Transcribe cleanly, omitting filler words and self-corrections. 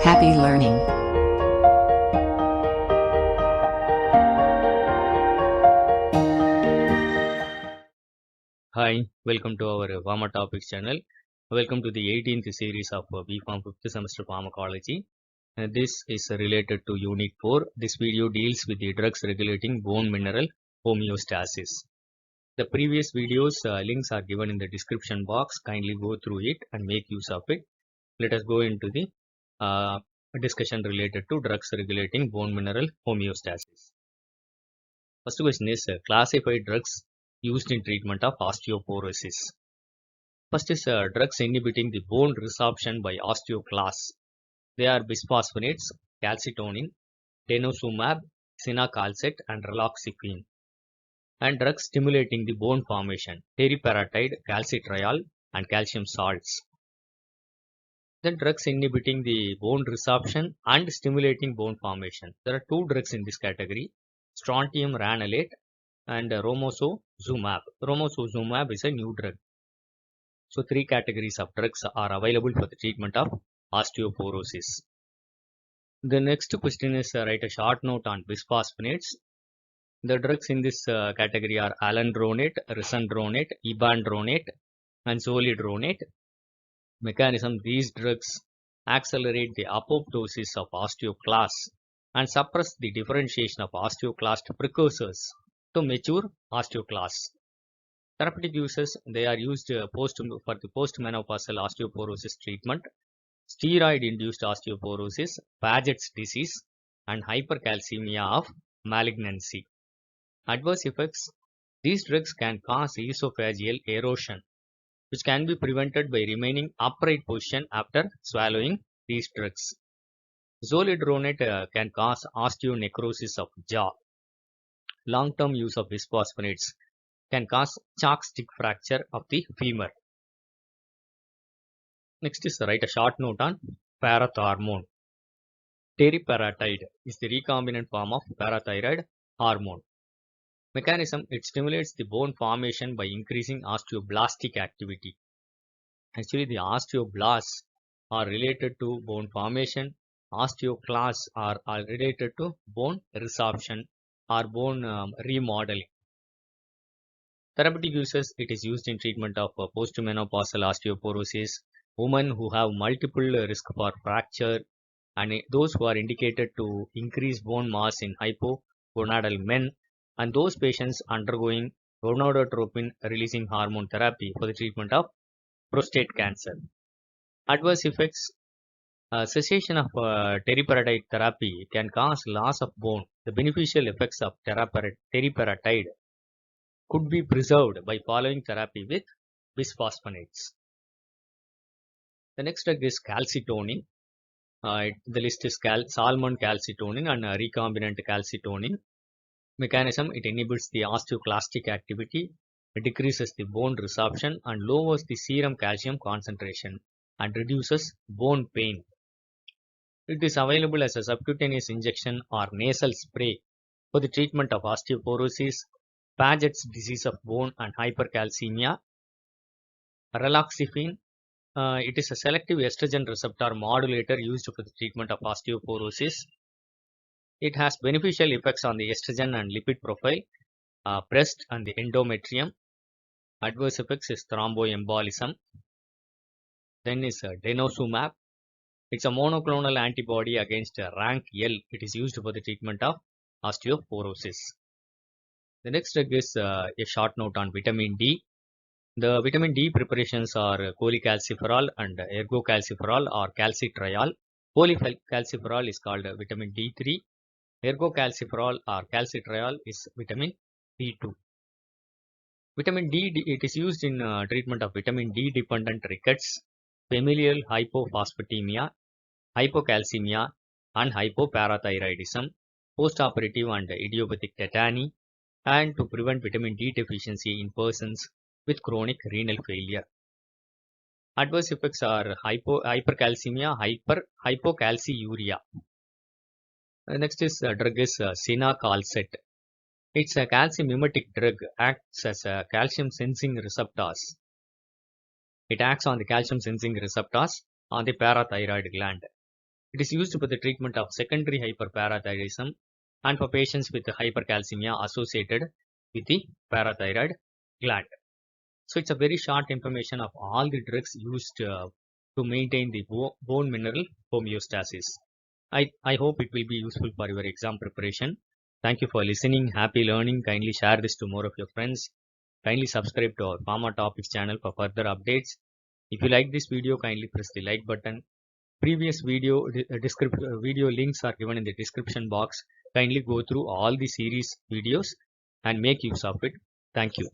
Happy learning. Hi, welcome to our Pharma Topics channel. Welcome to the 18th series of BPHARM 5th semester pharmacology. This is related to Unit 4. This video deals with the drugs regulating bone mineral homeostasis. The previous videos links are given in the description box. Kindly go through it and make use of it. Let us go into the discussion related to drugs regulating bone mineral homeostasis. First question is classified drugs used in treatment of osteoporosis. First is drugs inhibiting the bone resorption by osteoclasts. They are bisphosphonates, calcitonin, donesumab, cinacalcet and raloxifene. And drugs stimulating the bone formation, teriparatide, calcitriol and calcium salts. Then drugs inhibiting the bone resorption and stimulating bone formation. There are two drugs in this category, strontium ranelate and romosozumab. Romosozumab is a new drug. So three categories of drugs are available for the treatment of osteoporosis. The next question is write a short note on bisphosphonates. The drugs in this category are alendronate, risendronate, ibandronate and zoledronate. Mechanism: these drugs accelerate the apoptosis of osteoclasts and suppress the differentiation of osteoclast precursors to mature osteoclasts. Therapeutic uses: they are used for the postmenopausal osteoporosis treatment, steroid-induced osteoporosis, Paget's disease, and hypercalcemia of malignancy. Adverse effects: these drugs can cause esophageal erosion, which can be prevented by remaining upright position after swallowing these drugs. Zoledronate can cause osteonecrosis of jaw. Long-term use of bisphosphonates can cause chalk stick fracture of the femur. Next is write a short note on parathormone. Teriparatide is the recombinant form of parathyroid hormone. Mechanism: it stimulates the bone formation by increasing osteoblastic activity. Actually, the osteoblasts are related to bone formation. Osteoclasts are related to bone resorption or bone remodeling. Therapeutic uses: it is used in treatment of postmenopausal osteoporosis, women who have multiple risk for fracture, and those who are indicated to increase bone mass in hypogonadal men, and those patients undergoing gonadotropin releasing hormone therapy for the treatment of prostate cancer. Adverse effects: cessation of teriparatide therapy can cause loss of bone. The beneficial effects of teriparatide could be preserved by following therapy with bisphosphonates. The next drug is calcitonin. The list is salmon calcitonin and recombinant calcitonin. Mechanism: it inhibits the osteoclastic activity, it decreases the bone resorption and lowers the serum calcium concentration and reduces bone pain. It is available as a subcutaneous injection or nasal spray for the treatment of osteoporosis, Paget's disease of bone and hypercalcemia. Raloxifene: it is a selective estrogen receptor modulator used for the treatment of osteoporosis. It has beneficial effects on the estrogen and lipid profile, breast and the endometrium. Adverse effects is thromboembolism. Then is donesumab. It's a monoclonal antibody against RANKL. It is used for the treatment of osteoporosis. The next drug is a short note on vitamin D. The vitamin D preparations are cholecalciferol and ergocalciferol or calcitriol. Cholecalciferol is called vitamin D3. Ergocalciferol or calcitriol is vitamin D2. Vitamin D, it is used in treatment of vitamin D dependent rickets, familial hypophosphatemia, hypocalcemia and hypoparathyroidism, postoperative and idiopathic tetany, and to prevent vitamin D deficiency in persons with chronic renal failure. Adverse effects are hypercalcemia, hypocalciuria. Next is drug is cinacalcet. It's a calcium mimetic drug, acts as a calcium sensing receptors. It acts on the calcium sensing receptors on the parathyroid gland. It is used for the treatment of secondary hyperparathyroidism and for patients with hypercalcemia associated with the parathyroid gland. So it's a very short information of all the drugs used to maintain the bone mineral homeostasis. I hope it will be useful for your exam preparation. Thank you for listening. Happy learning. Kindly share this to more of your friends. Kindly subscribe to our Pharma Topics channel for further updates. If you like this video, kindly press the like button. Previous video links are given in the description box. Kindly go through all the series videos and make use of it. Thank you.